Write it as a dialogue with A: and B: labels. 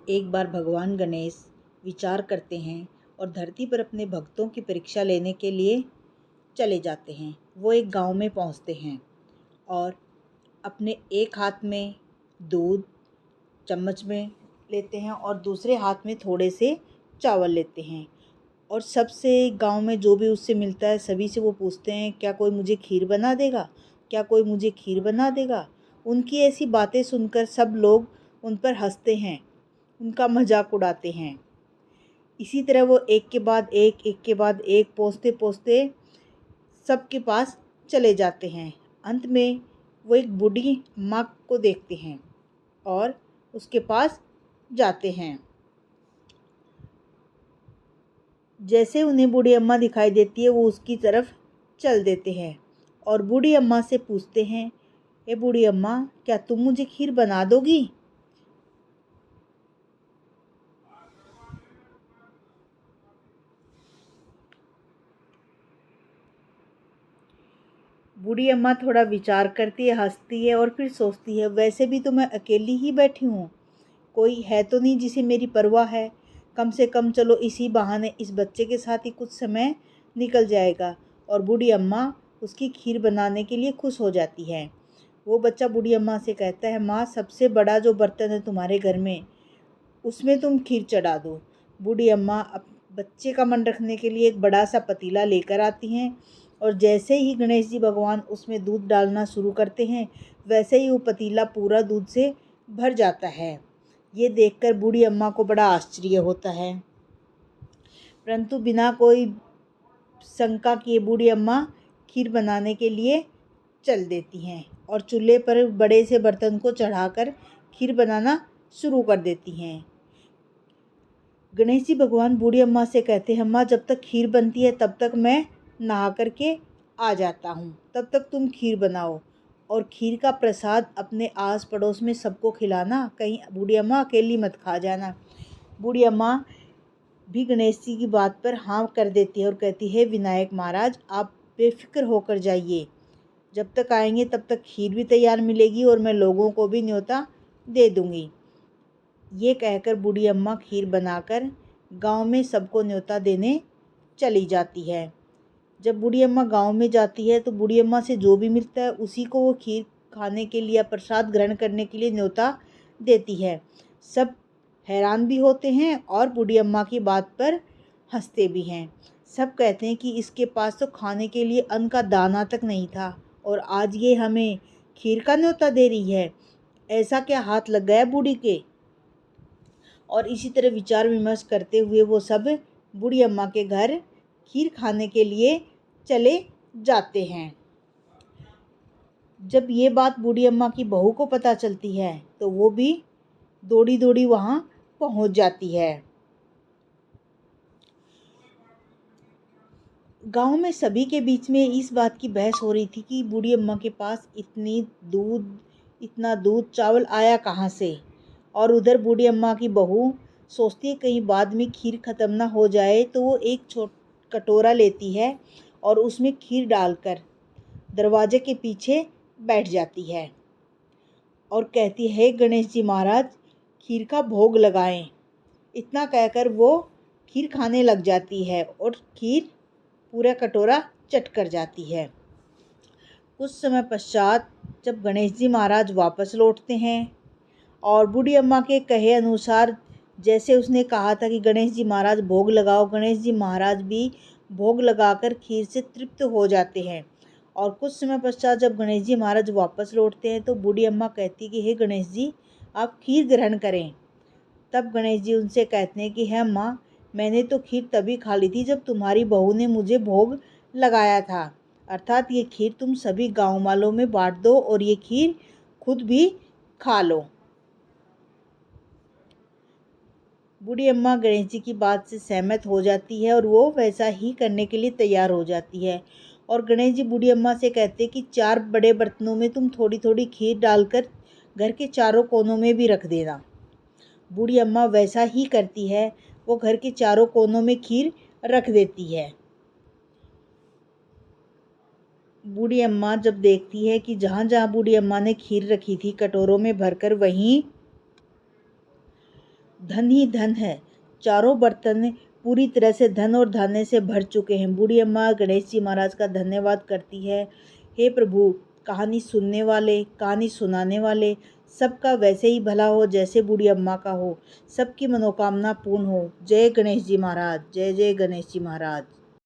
A: एक बार भगवान गणेश विचार करते हैं और धरती पर अपने भक्तों की परीक्षा लेने के लिए चले जाते हैं। वो एक गांव में पहुंचते हैं और अपने एक हाथ में दूध चम्मच में लेते हैं और दूसरे हाथ में थोड़े से चावल लेते हैं और सबसे गांव में जो भी उससे मिलता है सभी से वो पूछते हैं, क्या कोई मुझे खीर बना देगा, क्या कोई मुझे खीर बना देगा। उनकी ऐसी बातें सुनकर सब लोग उन पर हंसते हैं, उनका मजाक उड़ाते हैं। इसी तरह वो एक के बाद एक के बाद एक पहुँचते पहुँचते सबके पास चले जाते हैं। अंत में वो एक बूढ़ी माँ को देखते हैं और उसके पास जाते हैं। जैसे उन्हें बूढ़ी अम्मा दिखाई देती है वो उसकी तरफ चल देते हैं और बूढ़ी अम्मा से पूछते हैं, ए बूढ़ी अम्मा, क्या तुम मुझे खीर बना दोगी। बूढ़ी अम्मा थोड़ा विचार करती है, हंसती है और फिर सोचती है, वैसे भी तो मैं अकेली ही बैठी हूँ, कोई है तो नहीं जिसे मेरी परवाह है। कम से कम चलो इसी बहाने इस बच्चे के साथ ही कुछ समय निकल जाएगा। और बूढ़ी अम्मा उसकी खीर बनाने के लिए खुश हो जाती है। वो बच्चा बूढ़ी अम्मा से कहता है, माँ, सबसे बड़ा जो बर्तन है तुम्हारे घर में उसमें तुम खीर चढ़ा दो। बूढ़ी अम्मा बच्चे का मन रखने के लिए एक बड़ा सा पतीला लेकर आती हैं और जैसे ही गणेश जी भगवान उसमें दूध डालना शुरू करते हैं वैसे ही वो पतीला पूरा दूध से भर जाता है। ये देखकर बूढ़ी अम्मा को बड़ा आश्चर्य होता है, परंतु बिना कोई शंका किए बूढ़ी अम्मा खीर बनाने के लिए चल देती हैं और चूल्हे पर बड़े से बर्तन को चढ़ाकर खीर बनाना शुरू कर देती हैं। गणेश जी भगवान बूढ़ी अम्मा से कहते हैं, अम्मा, जब तक खीर बनती है तब तक मैं नहा करके आ जाता हूँ, तब तक तुम खीर बनाओ और खीर का प्रसाद अपने आस पड़ोस में सबको खिलाना, कहीं बूढ़ी अम्मा अकेली मत खा जाना। बूढ़ी अम्मा भी गणेश जी की बात पर हाँ कर देती है और कहती है, विनायक महाराज, आप बेफिक्र होकर जाइए, जब तक आएंगे तब तक खीर भी तैयार मिलेगी और मैं लोगों को भी न्योता दे दूँगी। ये कहकर बूढ़ी अम्मा खीर बनाकर गांव में सबको न्योता देने चली जाती है। जब बूढ़ी अम्मा गांव में जाती है तो बूढ़ी अम्मा से जो भी मिलता है उसी को वो खीर खाने के लिए या प्रसाद ग्रहण करने के लिए न्योता देती है। सब हैरान भी होते हैं और बूढ़ी अम्मा की बात पर हंसते भी हैं। सब कहते हैं कि इसके पास तो खाने के लिए अन्न का दाना तक नहीं था और आज ये हमें खीर का न्योता दे रही है। ऐसा क्या हाथ लग गया बूढ़ी के। और इसी तरह विचार विमर्श करते हुए वो सब बूढ़ी अम्मा के घर खीर खाने के लिए चले जाते हैं। जब ये बात बूढ़ी अम्मा की बहू को पता चलती है तो वो भी दौड़ी दौड़ी वहाँ पहुँच जाती है। गांव में सभी के बीच में इस बात की बहस हो रही थी कि बूढ़ी अम्मा के पास इतना दूध चावल आया कहाँ से। और उधर बूढ़ी अम्मा की बहू सोचती है कहीं बाद में खीर ख़त्म ना हो जाए, तो वो एक कटोरा लेती है और उसमें खीर डालकर दरवाजे के पीछे बैठ जाती है और कहती है, गणेश जी महाराज, खीर का भोग लगाएं। इतना कहकर वो खीर खाने लग जाती है और खीर पूरा कटोरा चट कर जाती है। कुछ समय पश्चात जब गणेश जी महाराज वापस लौटते हैं और बूढ़ी अम्मा के कहे अनुसार जैसे उसने कहा था कि गणेश जी महाराज भोग लगाओ, गणेश जी महाराज भी भोग लगाकर खीर से तृप्त हो जाते हैं। और कुछ समय पश्चात जब गणेश जी महाराज वापस लौटते हैं तो बूढ़ी अम्मा कहती कि हे गणेश जी, आप खीर ग्रहण करें। तब गणेश जी उनसे कहते हैं कि है माँ, मैंने तो खीर तभी खा ली थी जब तुम्हारी बहू ने मुझे भोग लगाया था, अर्थात ये खीर तुम सभी गाँव वालों में बांट दो और ये खीर खुद भी खा लो। बूढ़ी अम्मा गणेश जी की बात से सहमत हो जाती है और वो वैसा ही करने के लिए तैयार हो जाती है। और गणेश जी बूढ़ी अम्मा से कहते हैं कि 4 बड़े बर्तनों में तुम थोड़ी थोड़ी खीर डालकर घर के चारों कोनों में भी रख देना। बूढ़ी अम्मा वैसा ही करती है, वो घर के चारों कोनों में खीर रख देती है। बूढ़ी अम्मा जब देखती है कि जहाँ जहाँ बूढ़ी अम्मा ने खीर रखी थी कटोरों में भरकर, वहीं धन ही धन है। चारों बर्तन पूरी तरह से धन और धान्य से भर चुके हैं। बूढ़ी अम्मा गणेश जी महाराज का धन्यवाद करती है। हे प्रभु, कहानी सुनने वाले, कहानी सुनाने वाले सबका वैसे ही भला हो जैसे बूढ़ी अम्मा का हो। सबकी मनोकामना पूर्ण हो। जय गणेश जी महाराज, जय जय गणेश जी महाराज।